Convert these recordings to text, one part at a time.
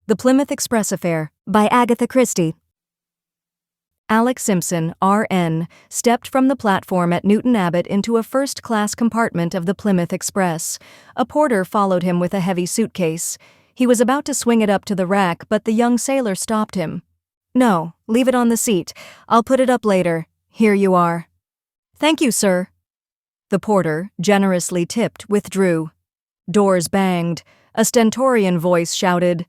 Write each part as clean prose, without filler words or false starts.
The Plymouth Express Affair by Agatha Christie. Alex Simpson, R.N., stepped from the platform at Newton Abbot into a first-class compartment of the Plymouth Express. A porter followed him with a heavy suitcase. He was about to swing it up to the rack, but the young sailor stopped him. "No, leave it on the seat. I'll put it up later. Here you are." "Thank you, sir." The porter, generously tipped, withdrew. Doors banged. A stentorian voice shouted,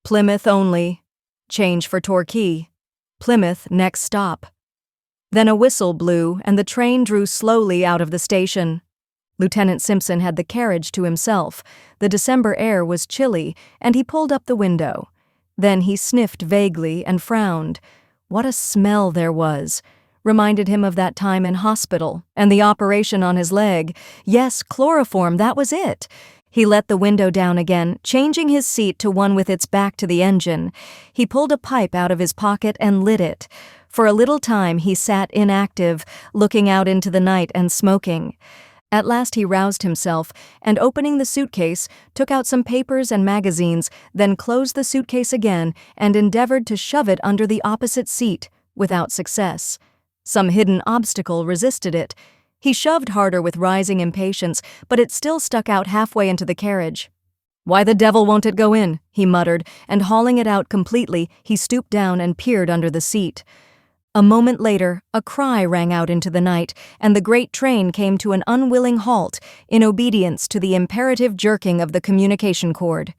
"Plymouth only. Change for Torquay. Plymouth next stop." Then a whistle blew and the train drew slowly out of the station. Lieutenant Simpson had the carriage to himself. The December air was chilly, and he pulled up the window. Then he sniffed vaguely and frowned. What a smell there was! Reminded him of that time in hospital, and the operation on his leg. Yes, chloroform, that was it. He let the window down again, changing his seat to one with its back to the engine. He pulled a pipe out of his pocket and lit it. For a little time he sat inactive, looking out into the night and smoking. At last he roused himself, and opening the suitcase, took out some papers and magazines, then closed the suitcase again and endeavored to shove it under the opposite seat, without success. Some hidden obstacle resisted it. He shoved harder with rising impatience, but it still stuck out halfway into the carriage. "Why the devil won't it go in?" he muttered, and hauling it out completely, he stooped down and peered under the seat. A moment later, a cry rang out into the night, and the great train came to an unwilling halt in obedience to the imperative jerking of the communication cord.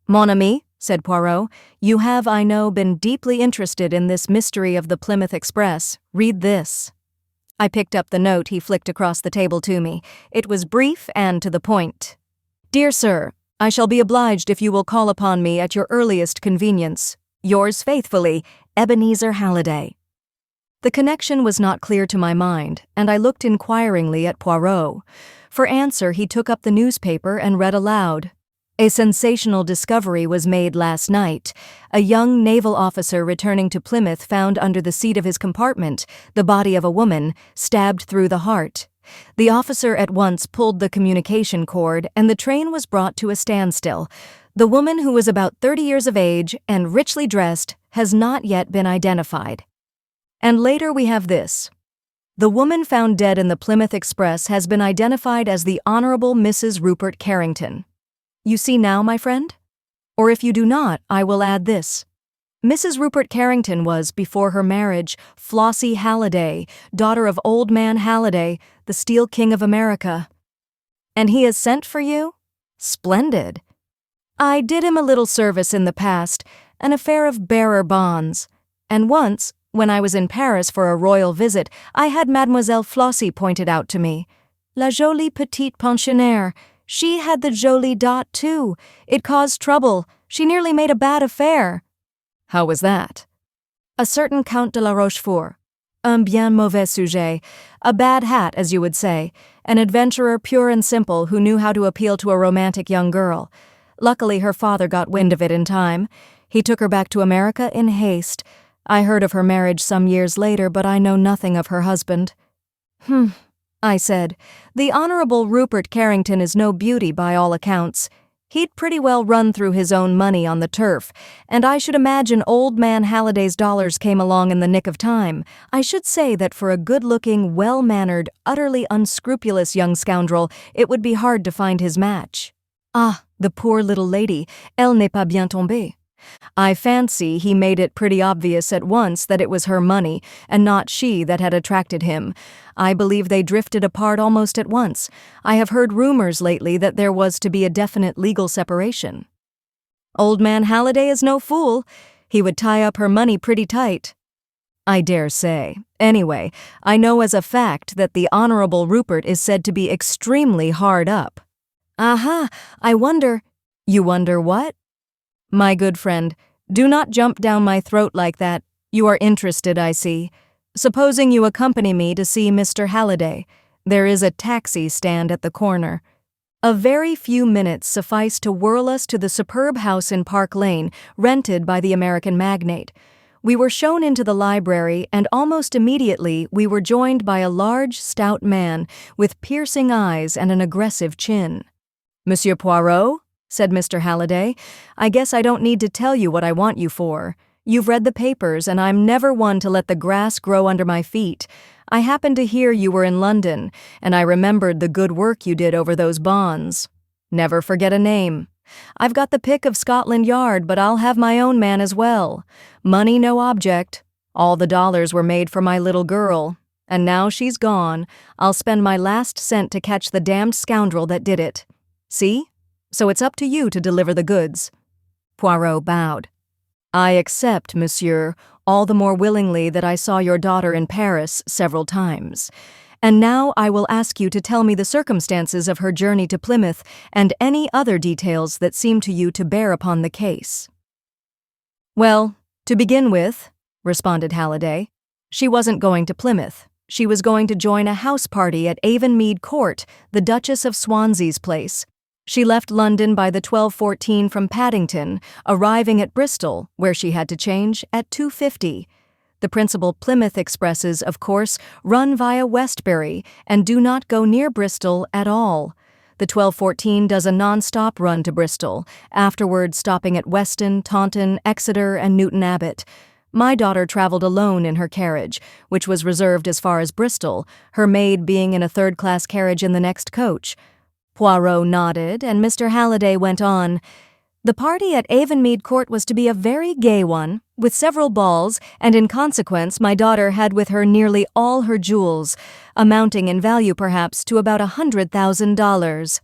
"Mon ami," said Poirot, "you have, I know, been deeply interested in this mystery of the Plymouth Express. Read this." I picked up the note he flicked across the table to me. It was brief and to the point. "Dear Sir, I shall be obliged if you will call upon me at your earliest convenience. Yours faithfully, Ebenezer Halliday." The connection was not clear to my mind, and I looked inquiringly at Poirot. For answer, he took up the newspaper and read aloud. "A sensational discovery was made last night. A young naval officer returning to Plymouth found under the seat of his compartment the body of a woman, stabbed through the heart. The officer at once pulled the communication cord, and the train was brought to a standstill. The woman, who was about 30 years of age and richly dressed, has not yet been identified." And later we have this. "The woman found dead in the Plymouth Express has been identified as the Honorable Mrs. Rupert Carrington." You see now, my friend? Or if you do not, I will add this. Mrs. Rupert Carrington was, before her marriage, Flossie Halliday, daughter of Old Man Halliday, the Steel King of America. And he has sent for you? Splendid. I did him a little service in the past, an affair of bearer bonds. And once, when I was in Paris for a royal visit, I had Mademoiselle Flossie pointed out to me. La jolie petite pensionnaire. She had the jolie dot, too. It caused trouble. She nearly made a bad affair." "How was that?" "A certain Count de la Rochefort. Un bien mauvais sujet. A bad hat, as you would say. An adventurer pure and simple who knew how to appeal to a romantic young girl. Luckily, her father got wind of it in time. He took her back to America in haste. I heard of her marriage some years later, but I know nothing of her husband." I said. "The Honorable Rupert Carrington is no beauty by all accounts. He'd pretty well run through his own money on the turf, and I should imagine Old Man Halliday's dollars came along in the nick of time. I should say that for a good-looking, well-mannered, utterly unscrupulous young scoundrel, it would be hard to find his match. Ah, the poor little lady, elle n'est pas bien tombée. I fancy he made it pretty obvious at once that it was her money, and not she, that had attracted him. I believe they drifted apart almost at once. I have heard rumors lately that there was to be a definite legal separation. Old Man Halliday is no fool. He would tie up her money pretty tight." "I dare say. Anyway, I know as a fact that the Honorable Rupert is said to be extremely hard up." "Aha, I wonder—" "You wonder what?" "My good friend, do not jump down my throat like that. You are interested, I see. Supposing you accompany me to see Mr. Halliday. There is a taxi stand at the corner." A very few minutes sufficed to whirl us to the superb house in Park Lane, rented by the American magnate. We were shown into the library, and almost immediately we were joined by a large, stout man with piercing eyes and an aggressive chin. "Monsieur Poirot?" said Mr. Halliday. "I guess I don't need to tell you what I want you for. You've read the papers, and I'm never one to let the grass grow under my feet. I happened to hear you were in London, and I remembered the good work you did over those bonds. Never forget a name. I've got the pick of Scotland Yard, but I'll have my own man as well. Money no object. All the dollars were made for my little girl, and now she's gone, I'll spend my last cent to catch the damned scoundrel that did it. See? So it's up to you to deliver the goods." Poirot bowed. "I accept, monsieur, all the more willingly that I saw your daughter in Paris several times. And now I will ask you to tell me the circumstances of her journey to Plymouth and any other details that seem to you to bear upon the case." "Well, to begin with," responded Halliday, "she wasn't going to Plymouth. She was going to join a house party at Avonmead Court, the Duchess of Swansea's place. She left London by the 12:14 from Paddington, arriving at Bristol, where she had to change, at 2:50. The principal Plymouth expresses, of course, run via Westbury and do not go near Bristol at all. The 12:14 does a non-stop run to Bristol, afterward stopping at Weston, Taunton, Exeter, and Newton Abbot. My daughter traveled alone in her carriage, which was reserved as far as Bristol, her maid being in a third-class carriage in the next coach." Poirot nodded, and Mr. Halliday went on. "The party at Avonmead Court was to be a very gay one, with several balls, and in consequence my daughter had with her nearly all her jewels, amounting in value perhaps to about $100,000.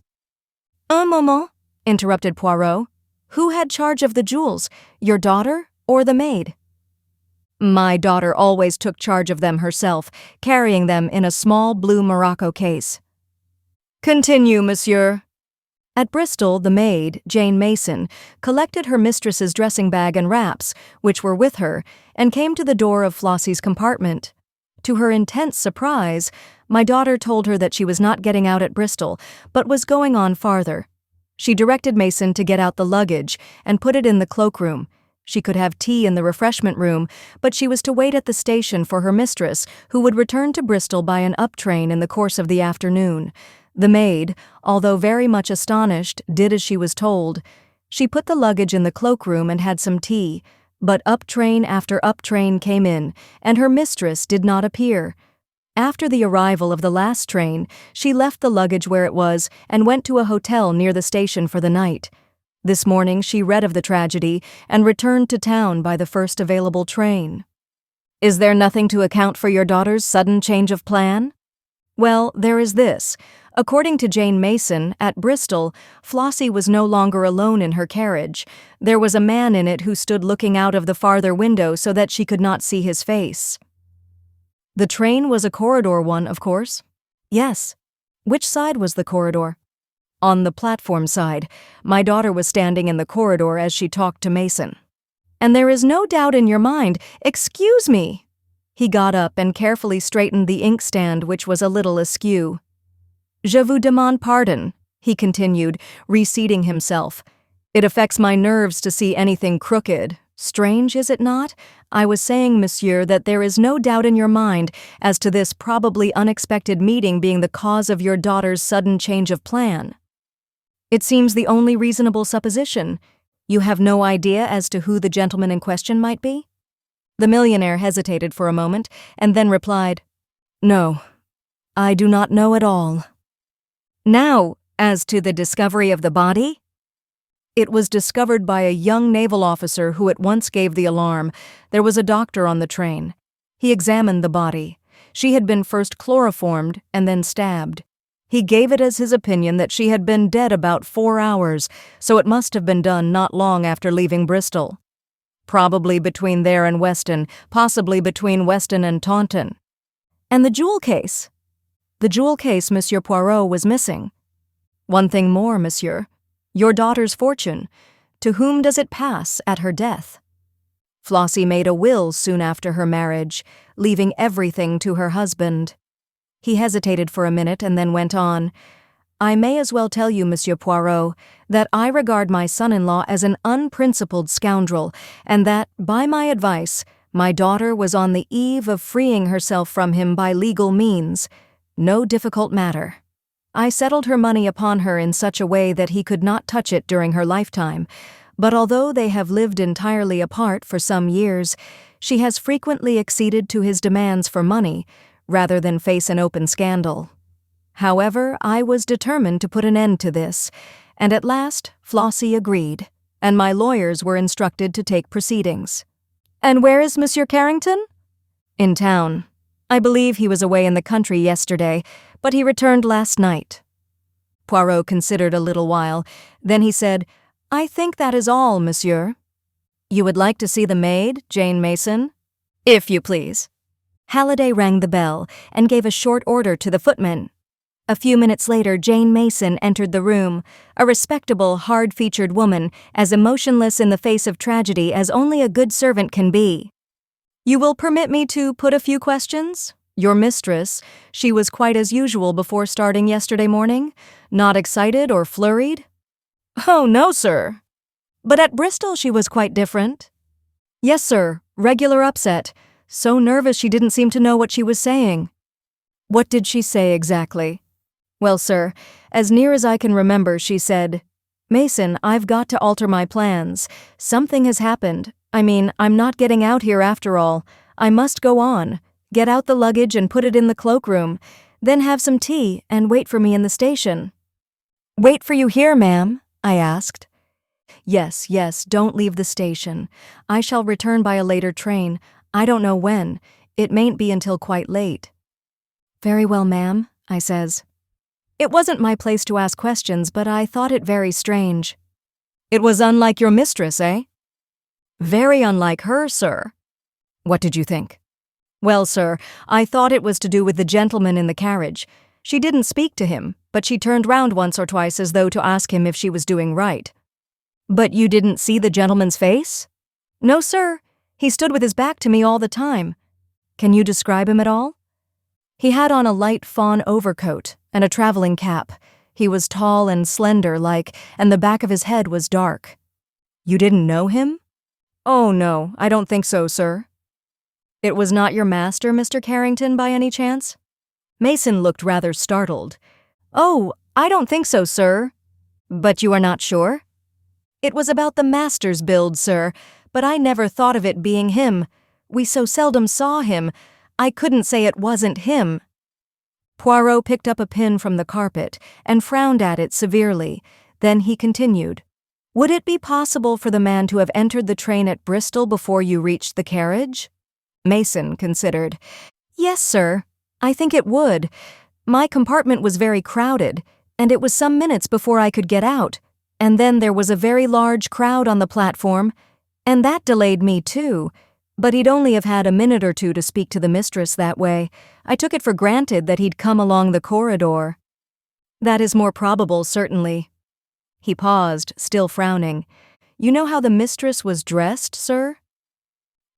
"Un moment," interrupted Poirot. "Who had charge of the jewels, your daughter or the maid?" "My daughter always took charge of them herself, carrying them in a small blue morocco case." "Continue, monsieur." "At Bristol, the maid, Jane Mason, collected her mistress's dressing bag and wraps, which were with her, and came to the door of Flossie's compartment. To her intense surprise, my daughter told her that she was not getting out at Bristol, but was going on farther. She directed Mason to get out the luggage and put it in the cloakroom. She could have tea in the refreshment room, but she was to wait at the station for her mistress, who would return to Bristol by an up train in the course of the afternoon. The maid, although very much astonished, did as she was told. She put the luggage in the cloakroom and had some tea, but up train after up train came in, and her mistress did not appear. After the arrival of the last train, she left the luggage where it was and went to a hotel near the station for the night. This morning she read of the tragedy and returned to town by the first available train." "Is there nothing to account for your daughter's sudden change of plan?" "Well, there is this. According to Jane Mason, at Bristol, Flossie was no longer alone in her carriage. There was a man in it who stood looking out of the farther window so that she could not see his face." "The train was a corridor one, of course?" "Yes." "Which side was the corridor?" "On the platform side. My daughter was standing in the corridor as she talked to Mason." "And there is no doubt in your mind— Excuse me!" He got up and carefully straightened the inkstand, which was a little askew. "Je vous demande pardon," he continued, reseating himself. "It affects my nerves to see anything crooked. Strange, is it not? I was saying, monsieur, that there is no doubt in your mind as to this probably unexpected meeting being the cause of your daughter's sudden change of plan." "It seems the only reasonable supposition. You have no idea as to who the gentleman in question might be?" The millionaire hesitated for a moment, and then replied, "No, I do not know at all." "Now, as to the discovery of the body?" "It was discovered by a young naval officer who at once gave the alarm. There was a doctor on the train. He examined the body. She had been first chloroformed and then stabbed. He gave it as his opinion that she had been dead about 4 hours, so it must have been done not long after leaving Bristol. Probably between there and Weston, possibly between Weston and Taunton." "And the jewel case?" "The jewel case, Monsieur Poirot, was missing." "One thing more, monsieur. Your daughter's fortune. To whom does it pass at her death?" "Flossie made a will soon after her marriage, leaving everything to her husband." He hesitated for a minute and then went on. "I may as well tell you, Monsieur Poirot, that I regard my son-in-law as an unprincipled scoundrel, and that, by my advice, my daughter was on the eve of freeing herself from him by legal means. No difficult matter. I settled her money upon her in such a way that he could not touch it during her lifetime, but although they have lived entirely apart for some years, she has frequently acceded to his demands for money, rather than face an open scandal. However, I was determined to put an end to this, and at last Flossie agreed, and my lawyers were instructed to take proceedings. "And where is Monsieur Carrington?" "In town. I believe he was away in the country yesterday, but he returned last night." Poirot considered a little while. Then he said, "I think that is all, monsieur." "You would like to see the maid, Jane Mason?" "If you please." Halliday rang the bell and gave a short order to the footman. A few minutes later, Jane Mason entered the room, a respectable, hard-featured woman, as emotionless in the face of tragedy as only a good servant can be. "You will permit me to put a few questions? Your mistress, she was quite as usual before starting yesterday morning? Not excited or flurried?" "Oh, no, sir." "But at Bristol she was quite different?" "Yes, sir, regular upset. So nervous she didn't seem to know what she was saying." "What did she say exactly?" "Well, sir, as near as I can remember, she said, 'Mason, I've got to alter my plans. Something has happened. I'm not getting out here after all. I must go on. Get out the luggage and put it in the cloakroom. Then have some tea and wait for me in the station.'" "Wait for you here, ma'am?" I asked. Yes, don't leave the station. I shall return by a later train. I don't know when. It mayn't be until quite late." "Very well, ma'am," I says. It wasn't my place to ask questions, but I thought it very strange. "It was unlike your mistress, eh?" "Very unlike her, sir." "What did you think?" "Well, sir, I thought it was to do with the gentleman in the carriage. She didn't speak to him, but she turned round once or twice as though to ask him if she was doing right." "But you didn't see the gentleman's face?" "No, sir. He stood with his back to me all the time." "Can you describe him at all?" "He had on a light fawn overcoat and a traveling cap. He was tall and slender-like, and the back of his head was dark." "You didn't know him?" "Oh, no, I don't think so, sir." "It was not your master, Mr. Carrington, by any chance?" Mason looked rather startled. "Oh, I don't think so, sir." "But you are not sure?" "It was about the master's build, sir, but I never thought of it being him. We so seldom saw him. I couldn't say it wasn't him." Poirot picked up a pin from the carpet and frowned at it severely. Then he continued, "Would it be possible for the man to have entered the train at Bristol before you reached the carriage?" Mason considered. "Yes, sir. I think it would. My compartment was very crowded, and it was some minutes before I could get out. And then there was a very large crowd on the platform, and that delayed me too. But he'd only have had a minute or two to speak to the mistress that way. I took it for granted that he'd come along the corridor." "That is more probable, certainly." He paused, still frowning. "You know how the mistress was dressed, sir?"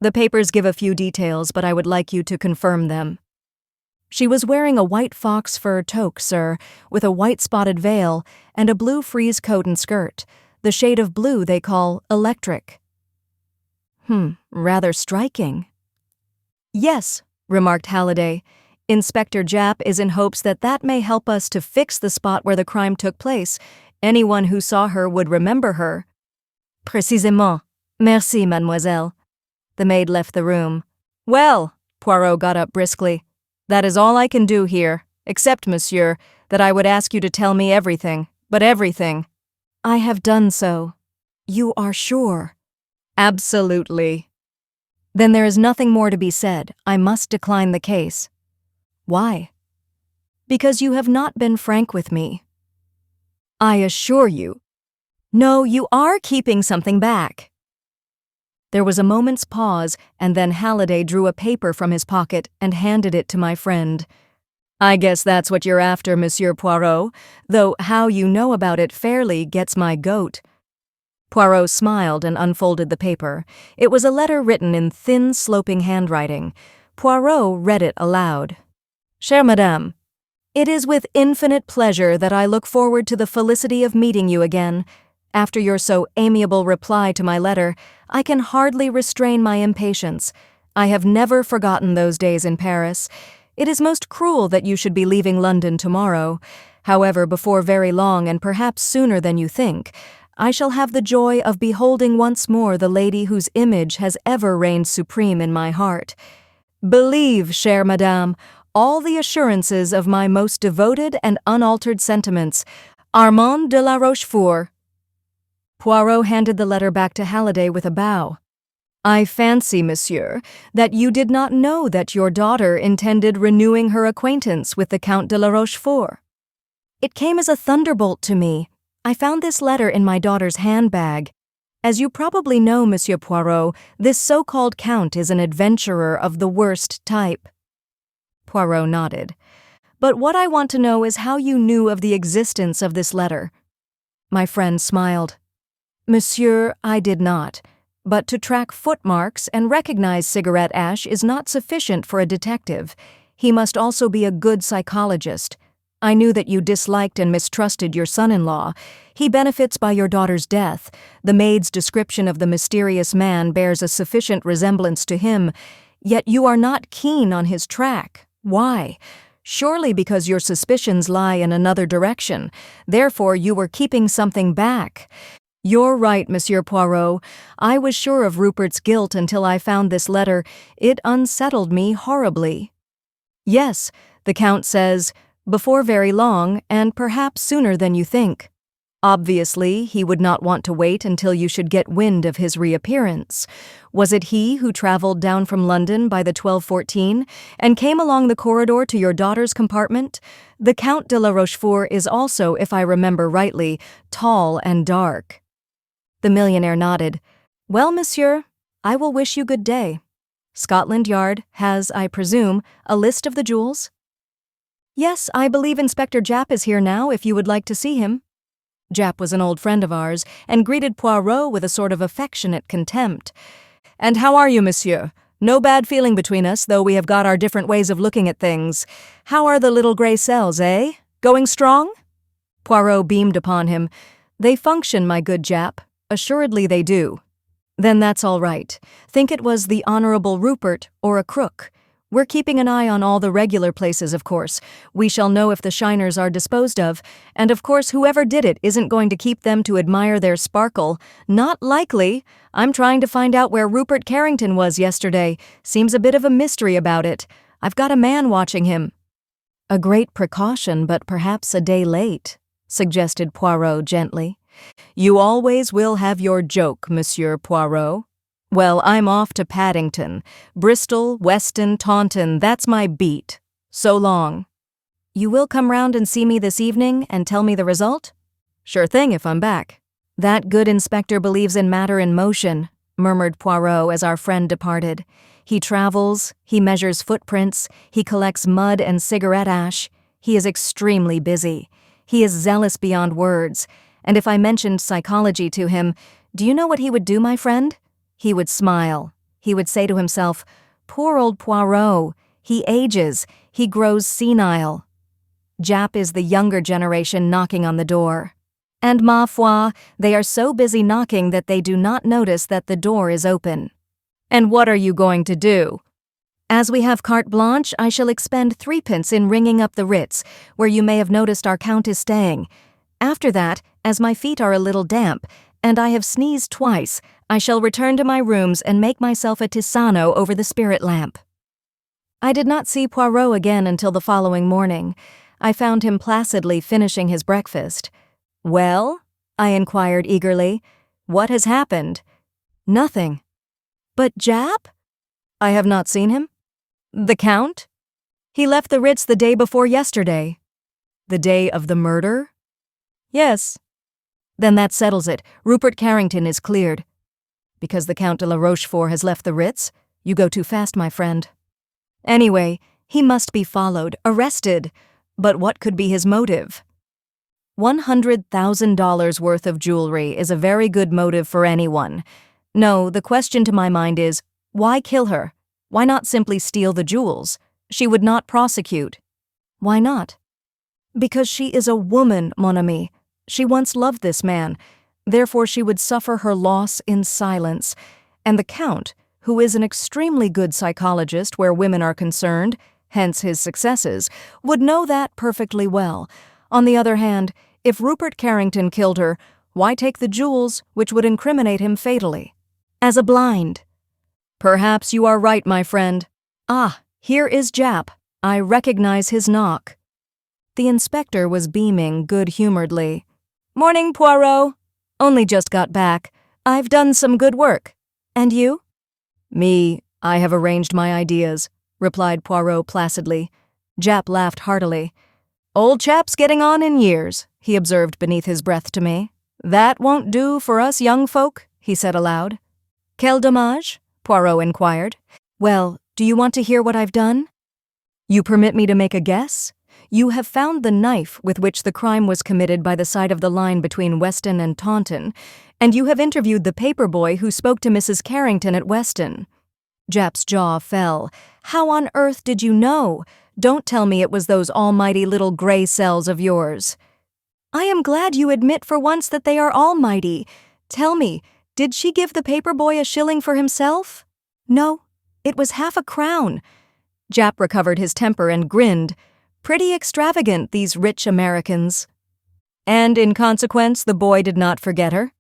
"The papers give a few details, but I would like you to confirm them." "She was wearing a white fox fur toque, sir, with a white spotted veil, and a blue frieze coat and skirt, the shade of blue they call electric." Rather striking." "Yes," remarked Halliday. "Inspector Japp is in hopes that that may help us to fix the spot where the crime took place. Anyone who saw her would remember her." "Précisément. Merci, mademoiselle." The maid left the room. "Well," Poirot got up briskly, "that is all I can do here, except, monsieur, that I would ask you to tell me everything, but everything." "I have done so." "You are sure?" "Absolutely." "Then there is nothing more to be said. I must decline the case." "Why?" "Because you have not been frank with me." "I assure you." "No, you are keeping something back." There was a moment's pause, and then Halliday drew a paper from his pocket and handed it to my friend. "I guess that's what you're after, Monsieur Poirot, though how you know about it fairly gets my goat." Poirot smiled and unfolded the paper. It was a letter written in thin, sloping handwriting. Poirot read it aloud. "Chère Madame, it is with infinite pleasure that I look forward to the felicity of meeting you again. After your so amiable reply to my letter, I can hardly restrain my impatience. I have never forgotten those days in Paris. It is most cruel that you should be leaving London tomorrow. However, before very long, and perhaps sooner than you think, I shall have the joy of beholding once more the lady whose image has ever reigned supreme in my heart. Believe, chère madame, all the assurances of my most devoted and unaltered sentiments, Armand de la Rochefort. Poirot handed the letter back to Halliday with a bow. I fancy, monsieur, that you did not know that your daughter intended renewing her acquaintance with the Count de la Rochefort. It came as a thunderbolt to me. I found this letter in my daughter's handbag. As you probably know, Monsieur Poirot, this so-called Count is an adventurer of the worst type. Poirot nodded. But what I want to know is how you knew of the existence of this letter. My friend smiled. Monsieur, I did not. But to track footmarks and recognize cigarette ash is not sufficient for a detective. He must also be a good psychologist. I knew that you disliked and mistrusted your son-in-law. He benefits by your daughter's death. The maid's description of the mysterious man bears a sufficient resemblance to him, yet you are not keen on his track. Why? Surely because your suspicions lie in another direction. Therefore, you were keeping something back. You're right, Monsieur Poirot. I was sure of Rupert's guilt until I found this letter. It unsettled me horribly. Yes, the Count says, before very long, and perhaps sooner than you think. Obviously, he would not want to wait until you should get wind of his reappearance. Was it he who traveled down from London by the 12:14 and came along the corridor to your daughter's compartment? The Count de la Rochefort is also, if I remember rightly, tall and dark. The millionaire nodded. Well, monsieur, I will wish you good day. Scotland Yard has, I presume, a list of the jewels? Yes, I believe Inspector Japp is here now if you would like to see him. Japp was an old friend of ours and greeted Poirot with a sort of affectionate contempt. And how are you, monsieur? No bad feeling between us, though we have got our different ways of looking at things. How are the little grey cells, eh? Going strong? Poirot beamed upon him. They function, my good Japp. Assuredly they do. Then that's all right. Think it was the Honorable Rupert or a crook. We're keeping an eye on all the regular places, of course. We shall know if the shiners are disposed of, and of course whoever did it isn't going to keep them to admire their sparkle. Not likely. I'm trying to find out where Rupert Carrington was yesterday. Seems a bit of a mystery about it. I've got a man watching him. A great precaution, but perhaps a day late, suggested Poirot gently. You always will have your joke, Monsieur Poirot. Well, I'm off to Paddington. Bristol, Weston, Taunton, that's my beat. So long. You will come round and see me this evening and tell me the result? Sure thing if I'm back. That good inspector believes in matter in motion, murmured Poirot as our friend departed. He travels, he measures footprints, he collects mud and cigarette ash. He is extremely busy. He is zealous beyond words. And if I mentioned psychology to him, do you know what he would do, my friend? He would smile. He would say to himself, poor old Poirot, he ages, he grows senile. Japp is the younger generation knocking on the door. And ma foi, they are so busy knocking that they do not notice that the door is open. And what are you going to do? As we have carte blanche, I shall expend 3d in ringing up the Ritz, where you may have noticed our Count is staying. After that, as my feet are a little damp, and I have sneezed twice, I shall return to my rooms and make myself a tisano over the spirit lamp. I did not see Poirot again until the following morning. I found him placidly finishing his breakfast. Well? I inquired eagerly. What has happened? Nothing. But Japp? I have not seen him. The Count? He left the Ritz the day before yesterday. The day of the murder? Yes. Then that settles it. Rupert Carrington is cleared. Because the Count de la Rochefort has left the Ritz? You go too fast, my friend. Anyway, he must be followed, arrested. But what could be his motive? $100,000 worth of jewelry is a very good motive for anyone. No, the question to my mind is, why kill her? Why not simply steal the jewels? She would not prosecute. Why not? Because she is a woman, mon ami. She once loved this man. Therefore she would suffer her loss in silence. And the Count, who is an extremely good psychologist where women are concerned, hence his successes, would know that perfectly well. On the other hand, if Rupert Carrington killed her, why take the jewels, which would incriminate him fatally? As a blind. Perhaps you are right, my friend. Ah, here is Jap. I recognize his knock. The inspector was beaming good-humoredly. Morning, Poirot. Only just got back. I've done some good work. And you? Me, I have arranged my ideas, replied Poirot placidly. Jap laughed heartily. Old chap's getting on in years, he observed beneath his breath to me. That won't do for us young folk, he said aloud. Quel dommage? Poirot inquired. Well, do you want to hear what I've done? You permit me to make a guess? You have found the knife with which the crime was committed by the side of the line between Weston and Taunton, and you have interviewed the paper boy who spoke to Mrs. Carrington at Weston. Jap's jaw fell. How on earth did you know? Don't tell me it was those almighty little gray cells of yours. I am glad you admit for once that they are almighty. Tell me, did she give the paper boy a shilling for himself? No, it was half a crown. Jap recovered his temper and grinned. Pretty extravagant, these rich Americans. And in consequence, the boy did not forget her?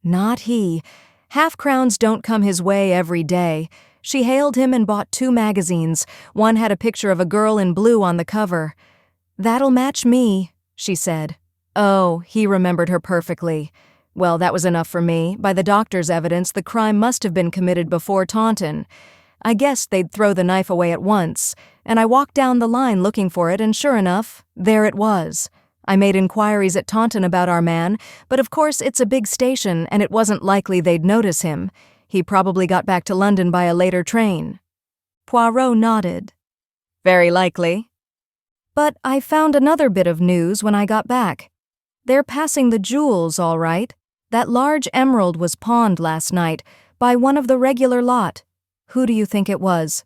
Not he. Half-crowns don't come his way every day. She hailed him and bought 2 magazines. One had a picture of a girl in blue on the cover. That'll match me, she said. Oh, he remembered her perfectly. Well, that was enough for me. By the doctor's evidence, the crime must have been committed before Taunton. I guessed they'd throw the knife away at once, and I walked down the line looking for it, and sure enough, there it was. I made inquiries at Taunton about our man, but of course it's a big station, and it wasn't likely they'd notice him. He probably got back to London by a later train. Poirot nodded. Very likely. But I found another bit of news when I got back. They're passing the jewels, all right. That large emerald was pawned last night by one of the regular lot. Who do you think it was?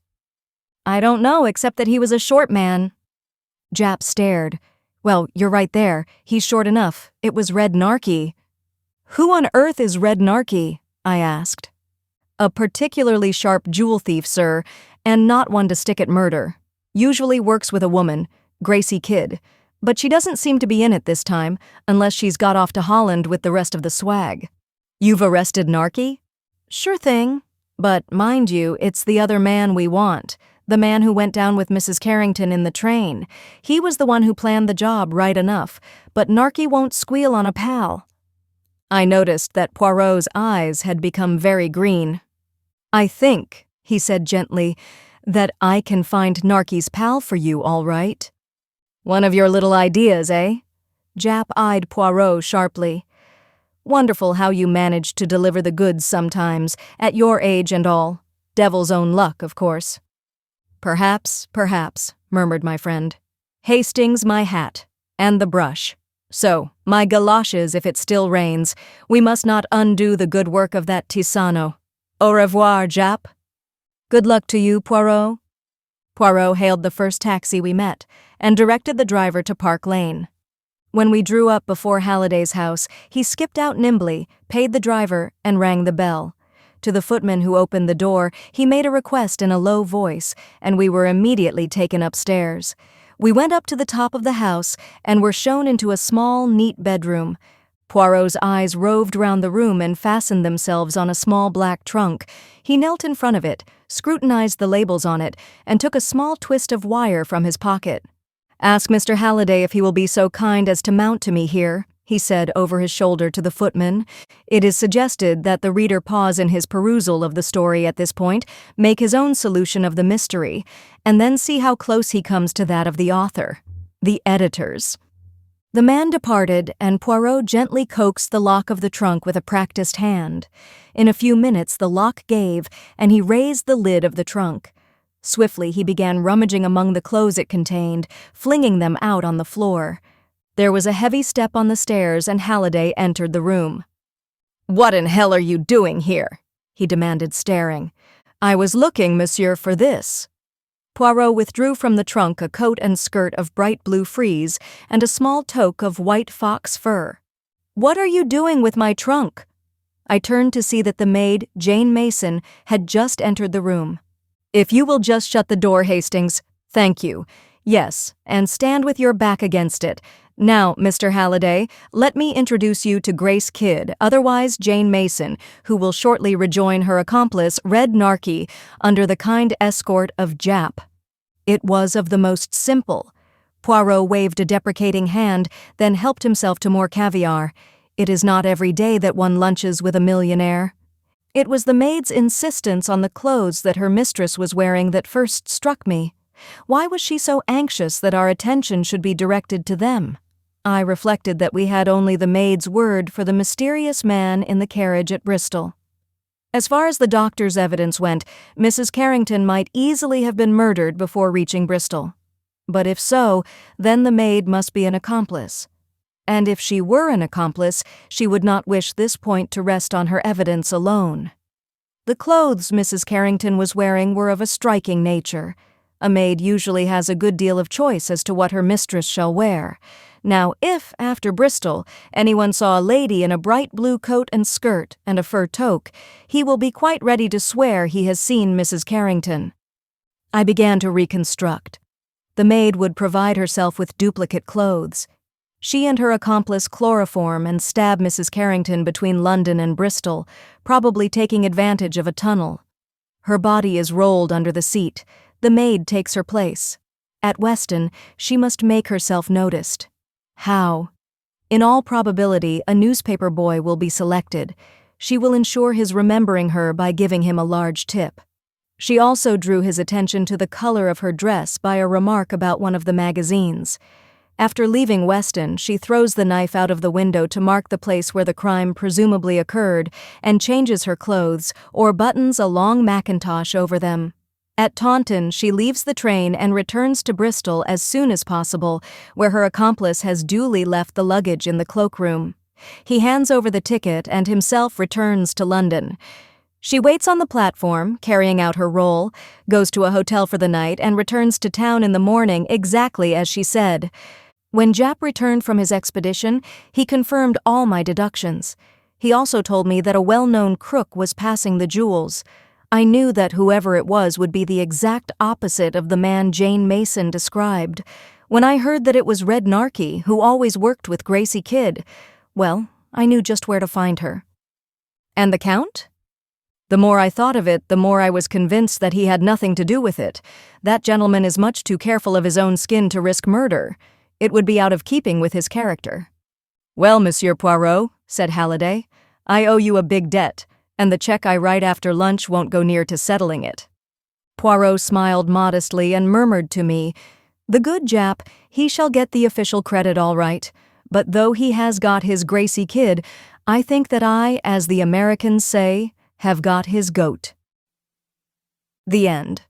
I don't know, except that he was a short man. Jap stared. Well, you're right there. He's short enough. It was Red Narky. Who on earth is Red Narky? I asked. A particularly sharp jewel thief, sir, and not one to stick at murder. Usually works with a woman, Gracie Kidd, but she doesn't seem to be in it this time, unless she's got off to Holland with the rest of the swag. You've arrested Narky? Sure thing. But, mind you, it's the other man we want, the man who went down with Mrs. Carrington in the train. He was the one who planned the job right enough, but Narky won't squeal on a pal. I noticed that Poirot's eyes had become very green. I think, he said gently, that I can find Narky's pal for you, all right. One of your little ideas, eh? Jap eyed Poirot sharply. Wonderful how you manage to deliver the goods sometimes, at your age and all. Devil's own luck, of course. Perhaps, murmured my friend. Hastings, my hat, and the brush. So, my galoshes if it still rains. We must not undo the good work of that Tisano. Au revoir, Jap. Good luck to you, Poirot. Poirot hailed the first taxi we met, and directed the driver to Park Lane. When we drew up before Halliday's house, he skipped out nimbly, paid the driver, and rang the bell. To the footman who opened the door, he made a request in a low voice, and we were immediately taken upstairs. We went up to the top of the house, and were shown into a small, neat bedroom. Poirot's eyes roved round the room and fastened themselves on a small black trunk. He knelt in front of it, scrutinized the labels on it, and took a small twist of wire from his pocket. Ask Mr. Halliday if he will be so kind as to mount to me here, he said over his shoulder to the footman. It is suggested that the reader pause in his perusal of the story at this point, make his own solution of the mystery, and then see how close he comes to that of the author, the editors. The man departed, and Poirot gently coaxed the lock of the trunk with a practiced hand. In a few minutes the lock gave, and he raised the lid of the trunk. Swiftly he began rummaging among the clothes it contained, flinging them out on the floor. There was a heavy step on the stairs, and Halliday entered the room. "What in hell are you doing here?" he demanded, staring. "I was looking, monsieur, for this." Poirot withdrew from the trunk a coat and skirt of bright blue frieze and a small toque of white fox fur. "What are you doing with my trunk?" I turned to see that the maid, Jane Mason, had just entered the room. "If you will just shut the door, Hastings. Thank you. Yes, and stand with your back against it. Now, Mr. Halliday, let me introduce you to Grace Kidd, otherwise Jane Mason, who will shortly rejoin her accomplice, Red Narky, under the kind escort of Jap. It was of the most simple. Poirot waved a deprecating hand, then helped himself to more caviar. It is not every day that one lunches with a millionaire. It was the maid's insistence on the clothes that her mistress was wearing that first struck me. Why was she so anxious that our attention should be directed to them? I reflected that we had only the maid's word for the mysterious man in the carriage at Bristol. As far as the doctor's evidence went, Mrs. Carrington might easily have been murdered before reaching Bristol. But if so, then the maid must be an accomplice. And if she were an accomplice, she would not wish this point to rest on her evidence alone. The clothes Mrs. Carrington was wearing were of a striking nature. A maid usually has a good deal of choice as to what her mistress shall wear. Now, if, after Bristol, anyone saw a lady in a bright blue coat and skirt and a fur toque, he will be quite ready to swear he has seen Mrs. Carrington. I began to reconstruct. The maid would provide herself with duplicate clothes. She and her accomplice chloroform and stab Mrs. Carrington between London and Bristol, probably taking advantage of a tunnel. Her body is rolled under the seat. The maid takes her place. At Weston, she must make herself noticed. How? In all probability, a newspaper boy will be selected. She will ensure his remembering her by giving him a large tip. She also drew his attention to the color of her dress by a remark about one of the magazines. After leaving Weston, she throws the knife out of the window to mark the place where the crime presumably occurred and changes her clothes or buttons a long mackintosh over them. At Taunton, she leaves the train and returns to Bristol as soon as possible, where her accomplice has duly left the luggage in the cloakroom. He hands over the ticket and himself returns to London. She waits on the platform, carrying out her role, goes to a hotel for the night, and returns to town in the morning exactly as she said. When Jap returned from his expedition, he confirmed all my deductions. He also told me that a well-known crook was passing the jewels. I knew that whoever it was would be the exact opposite of the man Jane Mason described. When I heard that it was Red Narky, who always worked with Gracie Kidd, well, I knew just where to find her. And the Count? The more I thought of it, the more I was convinced that he had nothing to do with it. That gentleman is much too careful of his own skin to risk murder. It would be out of keeping with his character. "Well, Monsieur Poirot," said Halliday, "I owe you a big debt, and the check I write after lunch won't go near to settling it." Poirot smiled modestly and murmured to me, "The good Jap, he shall get the official credit all right, but though he has got his Gracie Kidd, I think that I, as the Americans say, have got his goat." The end.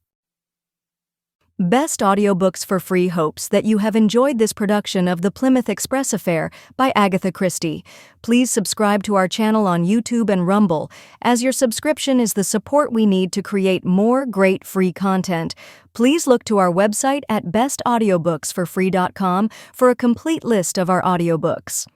Best Audiobooks for Free hopes that you have enjoyed this production of The Plymouth Express Affair by Agatha Christie. Please subscribe to our channel on YouTube and Rumble, as your subscription is the support we need to create more great free content. Please look to our website at bestaudiobooksforfree.com for a complete list of our audiobooks.